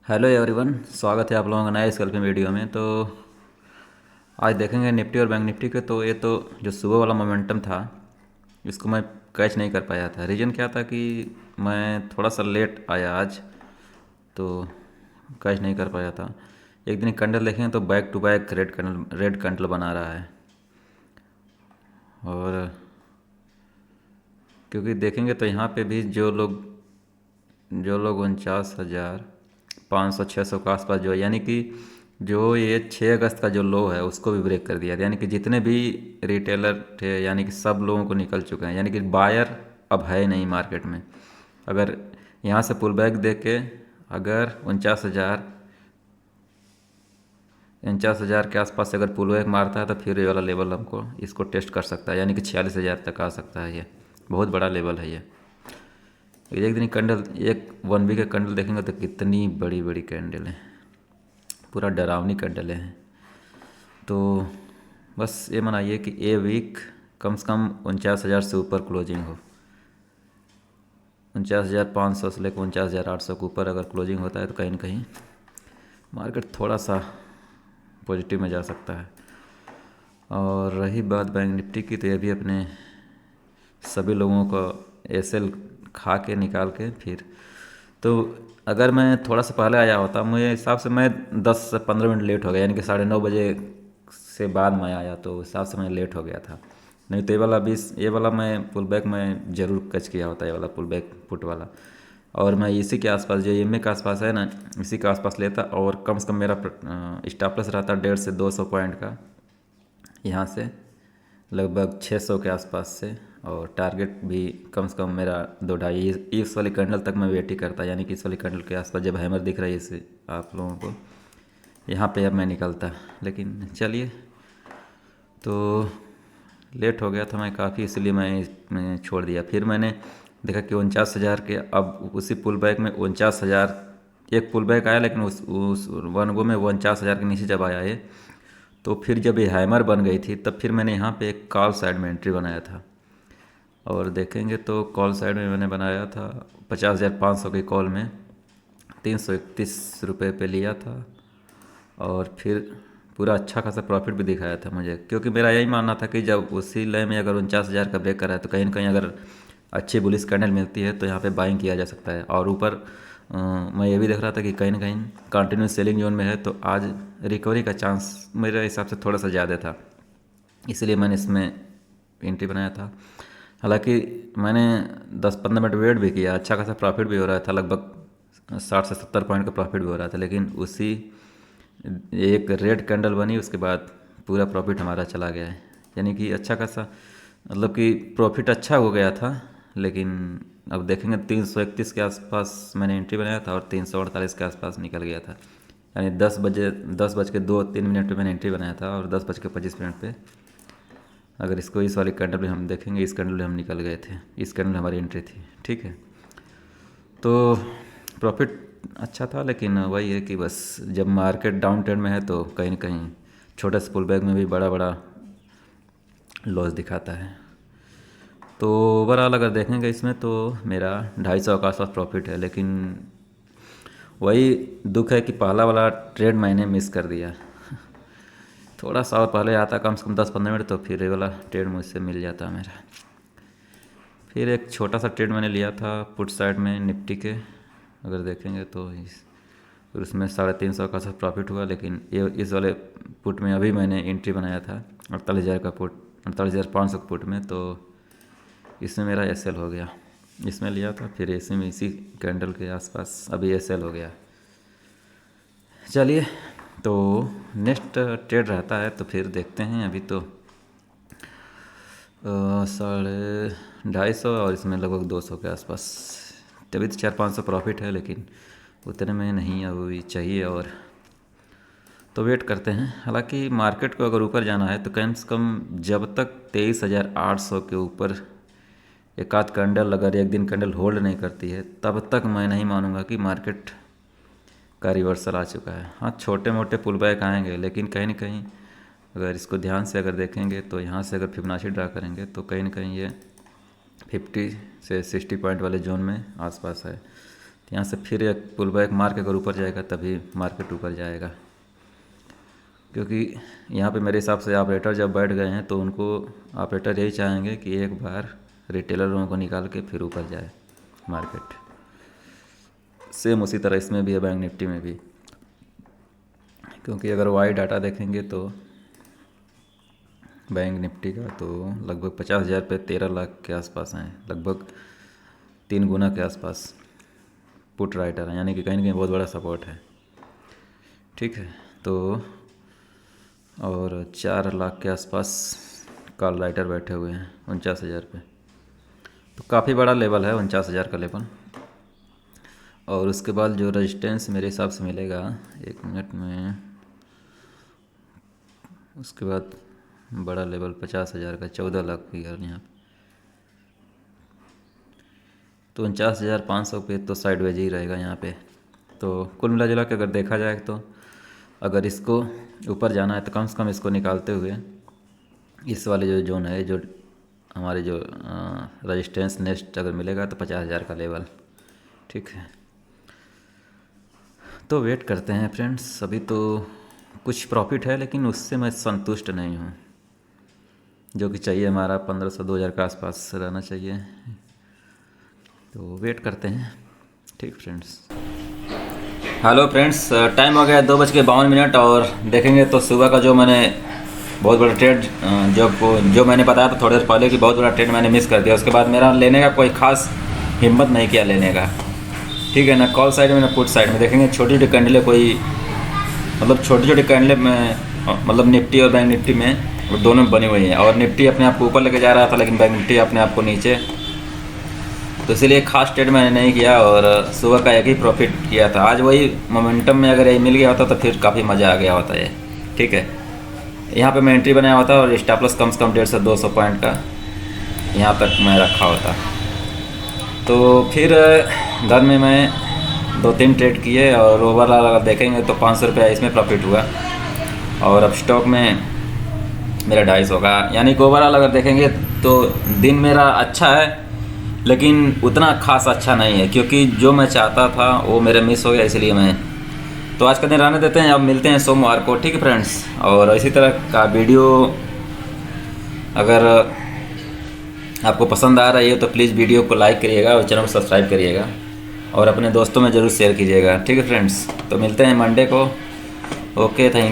Hello everyone, स्वागत है आप लोगों का नए स्कल्पिंग वीडियो में। तो आज देखेंगे निफ्टी और बैंक निफ्टी के। तो ये तो जो सुबह वाला मोमेंटम था, इसको मैं कैच नहीं कर पाया था। रीज़न क्या था कि मैं थोड़ा सा लेट आया आज, तो कैच नहीं कर पाया था। एक दिन कैंडल देखेंगे तो back to back red candle बना रहा है। और क्योंकि देखेंगे तो यहाँ पे भी जो लोग 49,500 600 के आसपास जो है, यानी कि जो ये 6 अगस्त का जो लो है उसको भी ब्रेक कर दिया। यानी कि जितने भी रिटेलर थे, यानी कि सब लोगों को निकल चुके हैं। यानी कि बायर अब है नहीं मार्केट में। अगर यहाँ से पुल बैक दे के अगर 49,000 के आसपास से अगर पुल बैक मारता है तो फिर ये वाला लेवल हमको इसको टेस्ट कर सकता है। यानी कि 46,000 तक आ सकता है। ये बहुत बड़ा लेवल है ये। एक दिन कैंडल, एक 1 वीक का कैंडल देखेंगे तो कितनी बड़ी बड़ी कैंडल है, पूरा डरावनी कैंडल है। तो बस ये मनाइए कि ए वीक कम से कम 49,000 से ऊपर क्लोजिंग हो। 49,500 से लेकर 49,800 के ऊपर अगर क्लोजिंग होता है तो कहीं ना कहीं मार्केट थोड़ा सा पॉजिटिव में जा सकता है। और रही बात बैंक निफ्टी की, तो ये भी अपने सभी लोगों को एसएल खा के निकाल के फिर, तो अगर मैं थोड़ा सा पहले आया होता, मुझे हिसाब से मैं 10 से 15 मिनट लेट हो गया। यानी कि 9:30 बजे से बाद मैं आया, तो उस हिसाब से मैं लेट हो गया था। नहीं तो ये वाला मैं पुल बैक मैं ज़रूर कैच किया होता, ये वाला पुल बैक पुट वाला। और मैं इसी के आसपास, जो एम के आसपास है ना, इसी के आसपास लेता। और कम से कम मेरा स्टॉप लॉस रहता 150 से 200 पॉइंट का, यहाँ से लगभग 600 के आसपास से। और टारगेट भी कम से कम मेरा 2-2.5 इस वाली कैंडल तक मैं वेट ही करता। यानी कि इस वाली कैंडल के आसपास जब हैमर दिख रहा है इसे आप लोगों को, यहाँ पे अब मैं निकलता। लेकिन चलिए, तो लेट हो गया था मैं काफ़ी, इसलिए मैं छोड़ दिया। फिर मैंने देखा कि 49,000 के, अब उसी पुल बैक में 49,000 एक पुल बैक आया, लेकिन उस 1 गो में 49,000 के नीचे जब आया ये, तो फिर जब ये हैमर बन गई थी तब फिर मैंने यहाँ पे एक कॉल साइड में एंट्री बनाया था। और देखेंगे तो कॉल साइड में मैंने बनाया था 50,500 की कॉल में 331 रुपये पे लिया था। और फिर पूरा अच्छा खासा प्रॉफिट भी दिखाया था मुझे, क्योंकि मेरा यही मानना था कि जब उसी लय में अगर 49,000 का ब्रेक करा है तो कहीं ना कहीं अगर अच्छी बुलिश कैंडल मिलती है तो यहाँ पे बाइंग किया जा सकता है। और ऊपर मैं ये भी देख रहा था कि कहीं ना कहीं कंटिन्यूस सेलिंग जोन में है, तो आज रिकवरी का चांस मेरे हिसाब से थोड़ा सा ज़्यादा था, इसलिए मैंने इसमें एंट्री बनाया था। हालांकि मैंने 10-15 मिनट वेट भी किया, अच्छा खासा प्रॉफिट भी हो रहा था, लगभग 60 से 70 पॉइंट का प्रॉफिट भी हो रहा था। लेकिन उसी एक रेड कैंडल बनी, उसके बाद पूरा प्रॉफिट हमारा चला गया है। यानी कि अच्छा खासा, मतलब कि प्रॉफिट अच्छा हो गया था। लेकिन अब देखेंगे 331 के आसपास मैंने एंट्री बनाया था और 348 के आसपास निकल गया था। यानी 10 बज के 2-3 मिनट पे मैंने एंट्री बनाया था और 10 बज के 25 मिनट पे, अगर इसको इस वाली कैंडल में हम देखेंगे, इस कैंडल में हम निकल गए थे, इस कैंडल में हमारी एंट्री थी। ठीक है, तो प्रॉफिट अच्छा था। लेकिन वही है कि बस जब मार्केट डाउन ट्रेंड में है तो कहीं ना कहीं छोटे से पुल बैक में भी बड़ा बड़ा लॉस दिखाता है। तो ओवरऑल अगर देखेंगे इसमें तो मेरा 250 का आसपास प्रॉफिट है। लेकिन वही दुख है कि पहला वाला ट्रेड मैंने मिस कर दिया। थोड़ा सा और पहले आता कम से कम 10-15 मिनट, तो फिर ये वाला ट्रेड मुझसे मिल जाता मेरा। फिर एक छोटा सा ट्रेड मैंने लिया था पुट साइड में निफ्टी के, अगर देखेंगे तो फिर उसमें 350 का सा प्रॉफिट हुआ। लेकिन ये इस वाले पुट में अभी मैंने एंट्री बनाया था 48,000 का पुट, 48,500 का पुट में, तो इसमें मेरा एसएल हो गया। इसमें लिया था, फिर इसी में इसी कैंडल के आसपास अभी एसएल हो गया। चलिए, तो नेक्स्ट ट्रेड रहता है तो फिर देखते हैं। अभी तो 250 और इसमें लगभग 200 के आसपास, तभी तो 400-500 प्रॉफिट है। लेकिन उतने में नहीं अभी चाहिए, और तो वेट करते हैं। हालांकि मार्केट को अगर ऊपर जाना है तो कम से कम जब तक 23,800 के ऊपर एक आध कैंडल, अगर एक दिन कैंडल होल्ड नहीं करती है, तब तक मैं नहीं मानूंगा कि मार्केट का रिवर्सल आ चुका है। हाँ, छोटे मोटे पुल बैक आएंगे, लेकिन कहीं ना कहीं अगर इसको ध्यान से अगर देखेंगे तो यहाँ से अगर फिबोनाची ड्रा करेंगे तो कहीं ना कहीं ये 50 से 60 पॉइंट वाले जोन में आसपास है। यहाँ से फिर एक पुल बैक मार के अगर ऊपर जाएगा तभी मार्केट ऊपर जाएगा, क्योंकि यहाँ पे मेरे हिसाब से ऑपरेटर जब बैठ गए हैं तो उनको ऑपरेटर यही चाहेंगे कि एक बार रिटेलरों को निकाल के फिर ऊपर जाए मार्केट। सेम उसी तरह इसमें भी है, बैंक निफ्टी में भी, क्योंकि अगर वाई डाटा देखेंगे तो बैंक निफ्टी का तो लगभग 50,000 पे 13 लाख के आसपास हैं, लगभग 3 गुना के आसपास पुट राइटर हैं, यानी कि कहीं ना कहीं बहुत बड़ा सपोर्ट है। ठीक है, तो और 4 लाख के आसपास कॉल राइटर बैठे हुए हैं 49,000 पे, तो काफ़ी बड़ा लेवल है 49,000 का लेवल। और उसके बाद जो रेजिस्टेंस मेरे हिसाब से मिलेगा 1 मिनट में, उसके बाद बड़ा लेवल 50,000 का 14 लाख की है यहाँ पे, तो 49,500 पे तो साइडवेज ही रहेगा यहाँ पे। तो कुल मिला जुला के अगर देखा जाए तो अगर इसको ऊपर जाना है तो कम से कम इसको निकालते हुए इस वाले जो जोन है, जो हमारे जो रेजिस्टेंस नेक्स्ट अगर मिलेगा तो 50,000 का लेवल। ठीक है, तो वेट करते हैं फ्रेंड्स। अभी तो कुछ प्रॉफिट है लेकिन उससे मैं संतुष्ट नहीं हूँ, जो कि चाहिए हमारा 1500-2000 के आसपास रहना चाहिए। तो वेट करते हैं। ठीक फ्रेंड्स, हेलो फ्रेंड्स, टाइम हो गया 2:52 और देखेंगे तो सुबह का जो मैंने बहुत बड़ा ट्रेड जो मैंने बताया था थोड़ी देर पहले कि बहुत बड़ा ट्रेड मैंने मिस कर दिया। उसके बाद मेरा लेने का कोई खास हिम्मत नहीं किया लेने का। ठीक है ना, कॉल साइड में ना पुट साइड में देखेंगे छोटी छोटी कैंडलें, कोई मतलब छोटी छोटी कैंडलें में मतलब निफ्टी और बैंक निफ्टी में वो दोनों में बनी हुई हैं, और निफ्टी अपने आप को ऊपर लेके जा रहा था लेकिन बैंक निफ्टी अपने आप को नीचे, तो इसलिए खास ट्रेड मैंने नहीं किया और सुबह का एक ही प्रॉफिट किया था। आज वही मोमेंटम में अगर ये मिल गया होता तो फिर काफ़ी मज़ा आ गया होता है। ठीक है, यहाँ पे मैं एंट्री बनाया होता और स्टॉप लॉस कम से कम 150 से 200 पॉइंट का यहाँ तक मैं रखा होता। तो फिर घर में मैं 2-3 ट्रेड किए और ओवरऑल अगर देखेंगे तो 500 रुपया इसमें प्रॉफिट हुआ, और अब स्टॉक में मेरा 250 होगा। यानी कि ओवरऑल अगर देखेंगे तो दिन मेरा अच्छा है लेकिन उतना खास अच्छा नहीं है, क्योंकि जो मैं चाहता था वो मेरा मिस हो गया, इसलिए मैं तो आज का दिन रहने देते हैं। अब मिलते हैं सोमवार को। ठीक है फ्रेंड्स, और इसी तरह का वीडियो अगर आपको पसंद आ रही है तो प्लीज़ वीडियो को लाइक करिएगा और चैनल को सब्सक्राइब करिएगा और अपने दोस्तों में ज़रूर शेयर कीजिएगा। ठीक है फ्रेंड्स, तो मिलते हैं मंडे को। Okay, thank